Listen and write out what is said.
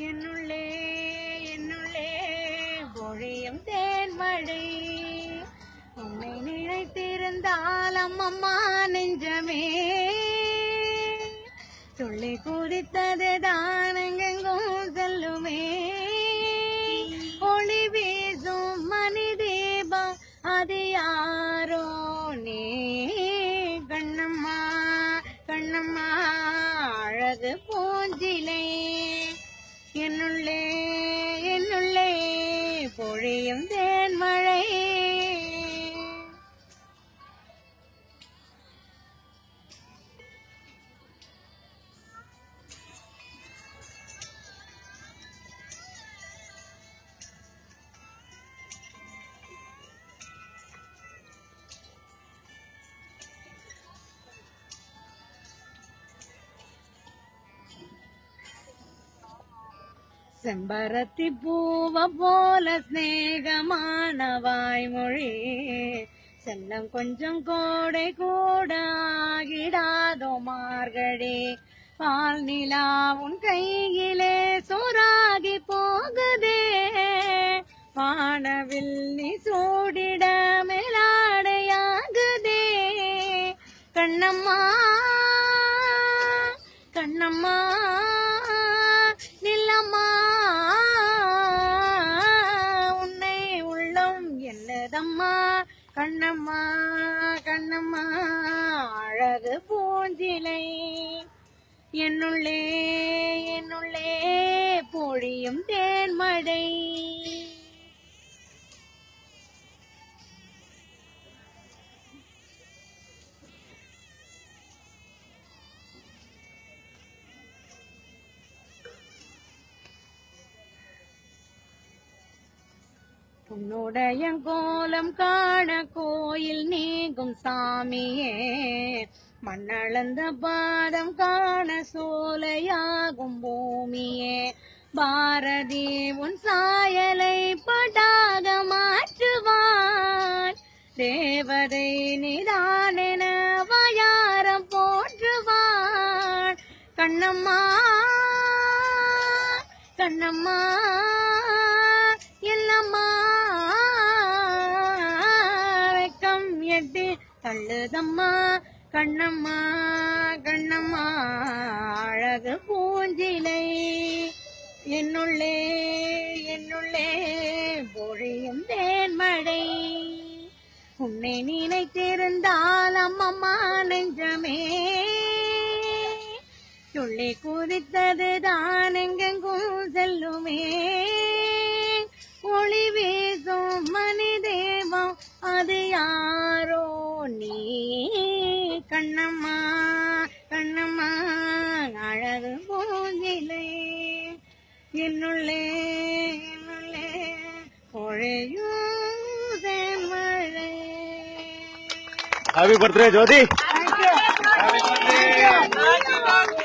என்னுள்ளே என்னுள்ளே பொழியும் தேன்மழை உன்னை நினைத்திருந்தால் அம்மம்மா நெஞ்சமே துள்ளி குதித்தது தானெங்கும் செல்லுமே ஒளி வீசும் மணி தீபம் அது யாரோ நீ கண்ணம்மா கண்ணம்மா அழகு பூஞ்சிலை என்னுள்ளே என்னுள்ளே பொழியும் தேன்மழை செம்பருத்தி பூவ போல ஸ்நேகமான வாய்மொழி செல்லம் கொஞ்சம் கோடை கூட ஆகிடாதோ மார்கழி பால் நிலா உன் கையிலே சோறாகி போகுதே வானவில் நீ சூடிட மேலாடையாகுதே கண்ணம்மா கண்ணம்மா நில்லம்மா உன்னை உள்ளம் என்னதம்மா கண்ணம்மா கண்ணம்மா அழகு பூஞ்சிலை என்னுள்ளே என்னுள்ளே பொழியும் தேன்மழை உன்னுடைய கோலம் காண கோயில் நீங்கும் சாமியே மண்ணளந்த பாதம் காண சோலையாகும் பூமியே பாரதி உன் சாயலை படாக மாற்றுவான் தேவதை நிதானென வயாரம் போற்றுவான் கண்ணம்மா கண்ணம்மா இல்லம்மா வெக்கம் எட்டி தள்ளுதம்மா கண்ணம்மா கண்ணம்மா அழகு பூஞ்சிலை என்னுள்ளே என்னுள்ளே பொழியும் தேன்மழை உன்னை நினைத்திருந்தால் அம்மம்மா நெஞ்சமே துள்ளி குதித்தது தான் எங்கெங்கும் செல்லுமே ஒளி வீசும் மணி தேவம் அது யாரோ நீ கண்ணம்மா கண்ணம்மா அழகு பூஞ்சிலை என்னுள்ளே என்னுள்ளே பொழியும் தேன்மழை. Happy birthday, Jyoti. Thank you.